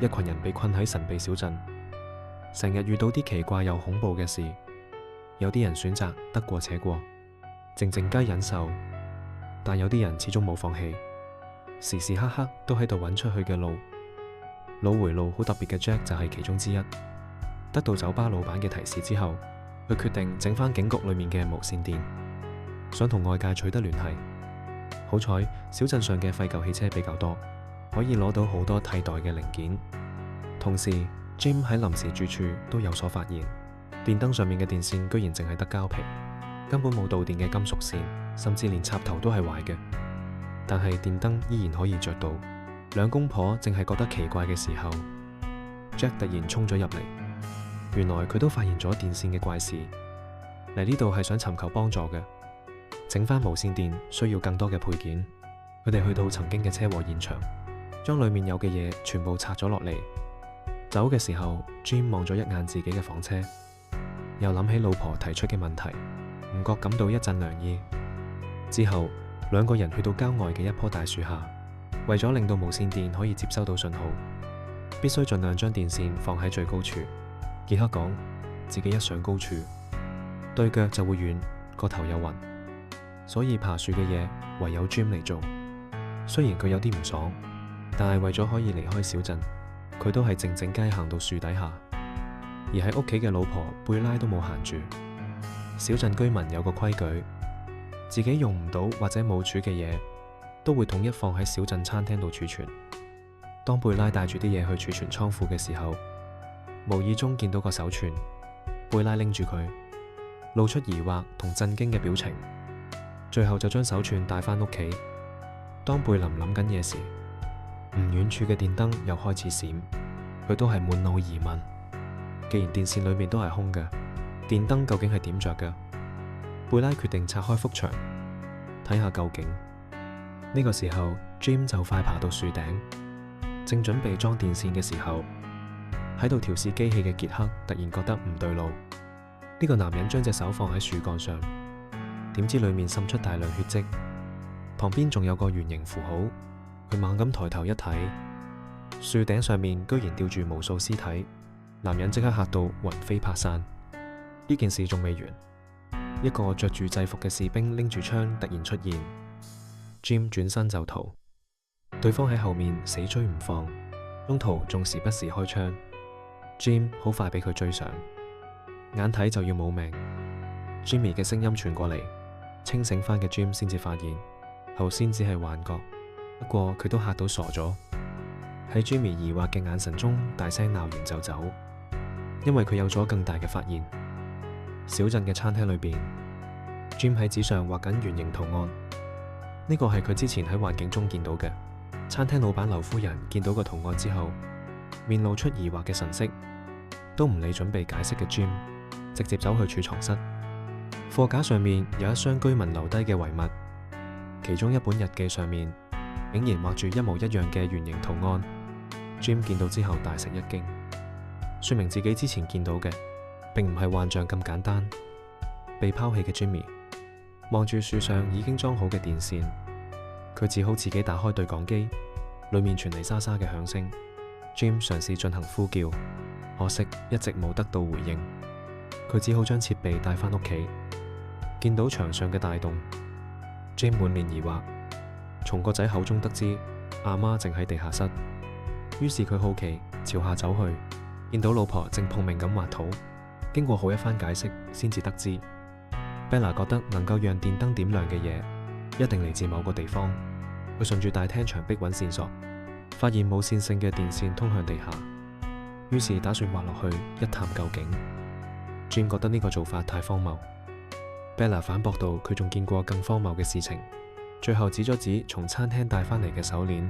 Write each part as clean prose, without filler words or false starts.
一群人被困喺神秘小鎮，成日遇到啲奇怪又恐怖嘅事。有啲人選擇得過且過，靜靜雞忍受，但有啲人始終冇放棄，時時刻刻都喺度揾出去嘅路。腦回路好特別嘅 Jack 就係其中之一。得到酒吧老闆嘅提示之後，佢決定整返警局裏面嘅無線電，想同外界取得聯繫。好彩小鎮上嘅廢舊汽車比較多，可以攞到好多替代嘅零件。同時 Jim 喺臨時住處都有所發現，電燈上面嘅電線居然淨係得膠皮，根本冇導電嘅金屬線，甚至連插頭都係壞嘅。但係電燈依然可以着到。兩公婆淨係覺得奇怪嘅時候， Jack 突然衝咗入嚟。原來佢都發現咗電線嘅怪事，嚟呢度係想尋求幫助嘅。整返無線電需要更多嘅配件，佢哋去到曾經嘅車禍現場，將裏面有嘅嘢全部拆咗落嚟。走嘅時候 Jim 望咗一眼自己嘅房車，又諗起老婆提出嘅問題，唔覺感到一陣涼意。之後兩個人去到郊外嘅一棵大樹下，為咗令到無線電可以接收到信號，必須盡量將電線放喺最高處。傑克講，自己一上高處，對腳就會軟，個頭又暈，所以爬樹嘅嘢唯有 Jim 嚟做。雖然佢有啲唔爽，但係為咗可以離開小鎮，佢都係靜靜雞行到樹底下。而喺屋企嘅老婆貝拉都冇閒住。小鎮居民有個規矩，自己用唔到或者冇儲嘅嘢，都會統一放喺小鎮餐廳度儲存。當貝拉帶住啲嘢去儲存倉庫嘅時候，無意中見到個手串，貝拉拎住佢，露出疑惑同震驚嘅表情，最後就將手串帶返屋企。當貝琳諗緊嘢時，唔遠處嘅電燈又開始閃，佢都係滿腦疑問。既然電線裏面都係空嘅，電燈究竟係點着嘅？貝拉決定拆開幅牆，睇下究竟。呢個時候 Jim 就快爬到樹頂，正準備裝電線嘅時候，喺度調試機器嘅傑克突然覺得唔對路。呢個男人將隻手放喺樹幹上，點知裏面滲出大量血跡，旁邊仲有個圓形符號。佢猛咁抬頭一睇，樹頂上面居然吊住無數屍體。男人即刻嚇到魂飛魄散。呢件事仲未完，一個着住制服嘅士兵拎住槍突然出現， Jim 轉身就逃，對方喺後面死追唔放，中途仲時不時開槍。Jim 好快俾佢追上，眼睇就要冇命。Jimmy 嘅聲音傳過嚟，清醒返嘅 Jim 先至發現頭先只係幻覺，不過佢都嚇到傻咗。喺 Jimmy 疑惑嘅眼神中，大聲鬧完就走，因為佢有咗更大嘅發現。小鎮嘅餐廳裏邊， Jim 喺紙上畫緊圓形圖案，呢個係佢之前喺幻境中見到嘅。餐廳老闆劉夫人見到個圖案之後，面露出疑惑嘅神色，都唔理準備解釋嘅 Jim， 直接走去儲藏室。貨架上面有一箱居民留低嘅遺物，其中一本日記上面竟然畫住一模一樣嘅圓形圖案。Jim 見到之後大吃一驚，說明自己之前見到嘅並唔係幻象咁簡單。被拋棄嘅 Jimmy 望住樹上已經裝好嘅電線，佢只好自己打開對講機，裏面傳嚟沙沙嘅響聲。Jim 嘗試進行呼叫，可惜一直冇得到回應。佢只好將設備帶返屋企，見到牆上嘅大洞， Jim 滿面疑惑，從個仔口中得知阿媽正喺地下室。於是佢好奇朝下走去，見到老婆正拼命咁挖土。經過好一番解釋，先至得知 Bella 覺得能夠讓電燈點亮嘅嘢一定嚟自某個地方。佢順住大廳牆壁揾線索，發現冇線性嘅電線通向地下，於是打算滑落去一探究竟。Jim 覺得呢個做法太荒謬。Bella 反駁道佢仲見過更荒謬嘅事情，最後指咗指從餐廳帶返嚟嘅手鏈。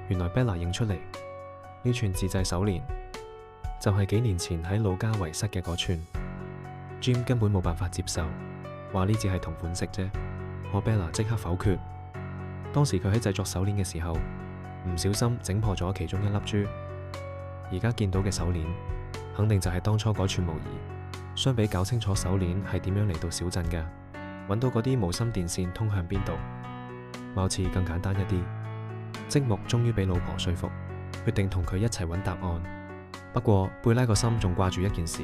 原來 Bella 認出嚟呢串自製手鏈就係幾年前喺老家遺失嘅嗰串。Jim 根本冇辦法接受，話呢只係同款式啫。可 Bella 即刻否決。當時佢喺製作手鏈嘅時候唔小心整破咗其中一粒珠，而家見到嘅手鏈肯定就係當初嗰串模擬。相比搞清楚手鏈係點樣嚟到小鎮嘅，揾到嗰啲無芯電線通向邊度，貌似更簡單一啲。積木終於俾老婆說服，決定同佢一齊揾答案。不過貝拉個心仲掛住一件事，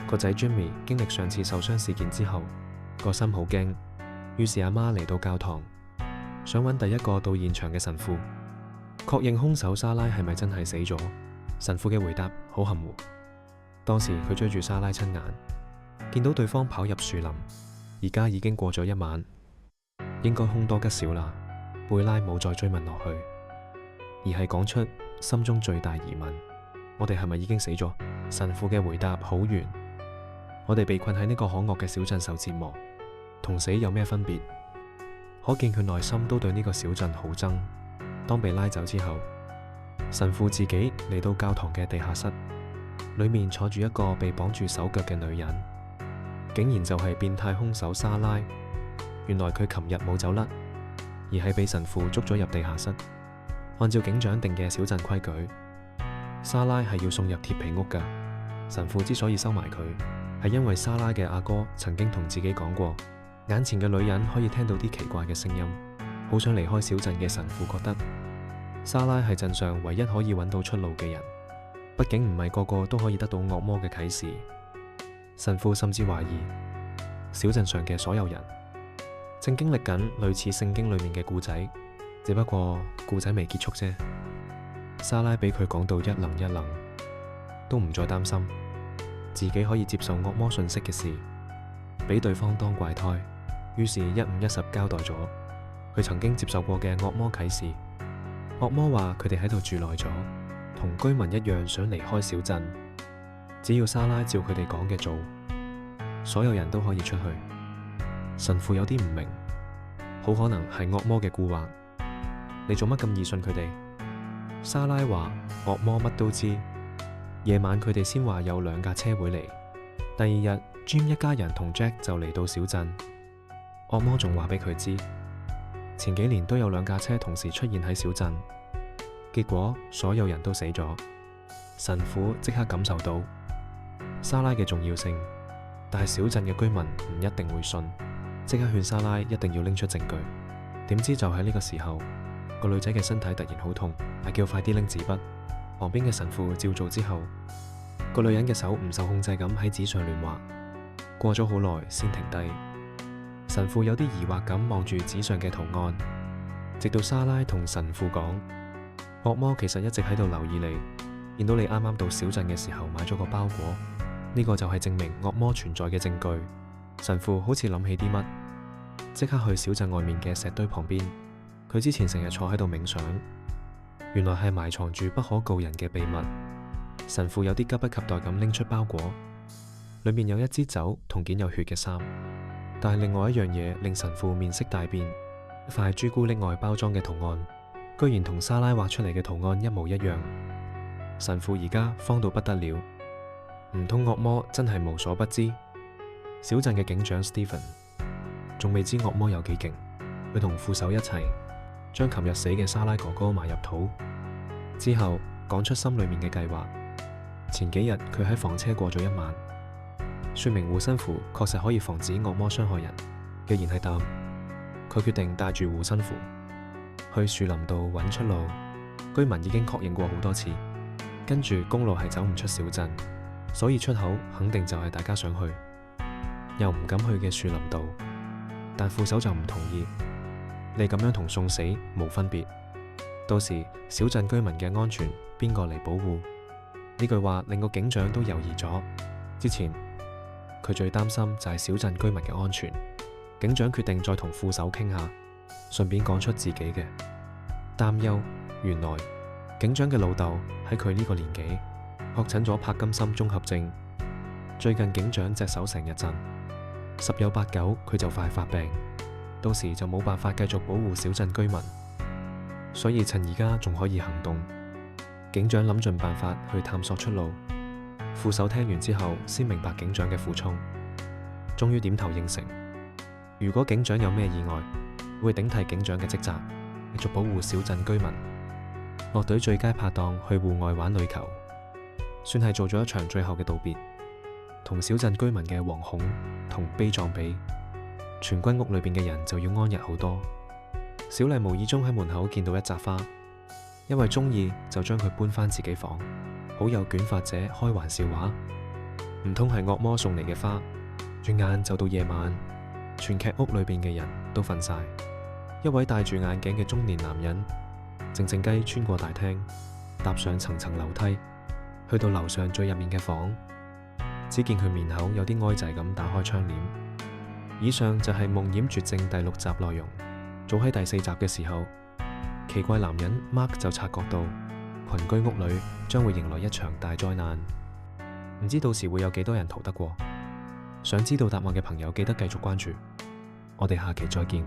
個仔 Jimmy 經歷上次受傷事件之後，個心好驚。於是阿媽嚟到教堂，想揾第一個到現場嘅神父，確認兇手莎拉係咪真係死咗。神父嘅回答好含糊。當時佢追住莎拉親眼，見到對方跑入樹林，而家已經過咗一晚，應該凶多吉少啦。貝拉冇再追問落去，而係講出心中最大疑問：我哋係咪已經死咗？神父嘅回答好圓：我哋被困喺呢個可惡嘅小鎮受折磨，同死有咩分別？可見佢內心都對呢個小鎮好憎。當被拉走之後，神父自己嚟到教堂嘅地下室，裏面坐住一個被綁住手腳嘅女人，竟然就係變態兇手莎拉。原來佢琴日冇走甩，而係被神父捉咗入地下室。按照警長定嘅小鎮規矩，莎拉係要送入鐵皮屋㗎。神父之所以收埋佢，係因為莎拉嘅阿哥曾經同自己講過，眼前嘅女人可以聽到啲奇怪嘅聲音。好想離開小鎮嘅神父覺得莎拉係鎮上唯一可以揾到出路嘅人，畢竟唔係個個都可以得到惡魔嘅啟示。神父甚至懷疑小鎮上嘅所有人正經歷緊類似聖經裏面嘅故仔，只不過故仔未結束啫。莎拉俾佢講到一愣一愣，都唔再擔心自己可以接受惡魔訊息嘅事，俾對方當怪胎。於是一五一十交代咗佢曾經接受過嘅惡魔啟示。惡魔話佢哋喺度住耐咗，同居民一樣想離開小鎮，只要莎拉照佢哋講嘅做，所有人都可以出去。神父有啲唔明，好可能係惡魔嘅蠱惑。你做乜咁易信佢哋？莎拉話惡魔乜都知。夜晚佢哋先話有2架車會嚟，第二日 Jim 一家人同 Jack 就嚟到小鎮。惡魔仲話俾佢知，前幾年都有2架車同時出現喺小鎮，結果所有人都死咗。神父即刻感受到莎拉嘅重要性，但係小鎮嘅居民唔一定會信，即刻勸莎拉一定要拎出證據。點知就喺呢個時候，個女仔嘅身體突然好痛，係叫快啲拎紙筆。旁邊嘅神父照做之後，個女人嘅手唔受控制咁喺紙上亂畫，過咗好耐先停低。神父有啲疑惑咁望住紙上嘅圖案，直到莎拉同神父講，惡魔其實一直喺度留意你，見到你啱啱到小鎮嘅時候買咗個包裹，呢個就係證明惡魔存在嘅證據。神父好似諗起啲乜，即刻去小鎮外面嘅石堆旁邊，佢之前成日坐喺度冥想，原來係埋藏住不可告人嘅秘密。神父有啲急不及待咁拎出包裹，裏面有一支酒同件有血嘅衫，但係另外一樣嘢令神父面色大變，一塊朱古力外包裝嘅圖案，居然同莎拉畫出嚟嘅圖案一模一樣。神父而家慌到不得了，唔通惡魔真係無所不知？小鎮嘅警長 Stephen 仲未知惡魔有幾勁，佢同副手一齊將琴日死嘅莎拉哥哥埋入土，之後講出心裏面嘅計劃。前幾日佢喺房車過咗一晚，說明護身符確實可以防止惡魔傷害人。既然係咁，佢決定帶住護身符去樹林度揾出路。居民已經確認過好多次，跟住公路係走唔出小鎮，所以出口肯定就係大家想去又唔敢去嘅樹林度。但副手就唔同意，你咁樣同送死冇分別，到時小鎮居民嘅安全邊個嚟保護？呢句話令個警長都猶豫咗。之前佢最擔心就係小鎮居民嘅安全。警長決定再同副手傾下，順便講出自己嘅擔憂。原來警長嘅老豆喺佢呢個年紀確診咗帕金森綜合症，最近警長隻手成日震，十有八九佢就快發病，到時就冇辦法繼續保護小鎮居民，所以趁而家仲可以行動。警長諗盡辦法去探索出路。副手聽完之後先明白警長嘅苦衷，終於點頭應承，如果警長有咩意外，會頂替警長嘅職責，繼續保護小鎮居民。樂隊最佳拍檔去戶外玩壘球，算係做咗一場最後嘅道別。同小鎮居民嘅惶恐同悲壯比，全軍屋裏邊嘅人就要安逸好多。小麗無意中喺門口見到一扎花，因為鍾意就將佢搬返自己房，好有捲髮者開玩笑話。唔通係惡魔送嚟嘅花？轉眼就到夜晚，全劇屋裏邊嘅人都瞓晒。一位戴住眼鏡嘅中年男人靜靜雞穿過大廳，踏上層層樓梯，去到樓上最入面嘅房。只見佢面口有啲呆滯咁打開窗簾。以上就係《夢魘絕症》第6集內容。早喺第4集嘅時候，奇怪男人 Mark 就察覺到群居屋裏將會迎來一場大災難。唔知到時會有幾多人逃得過？想知道答案嘅朋友記得繼續關注。我哋下期再見。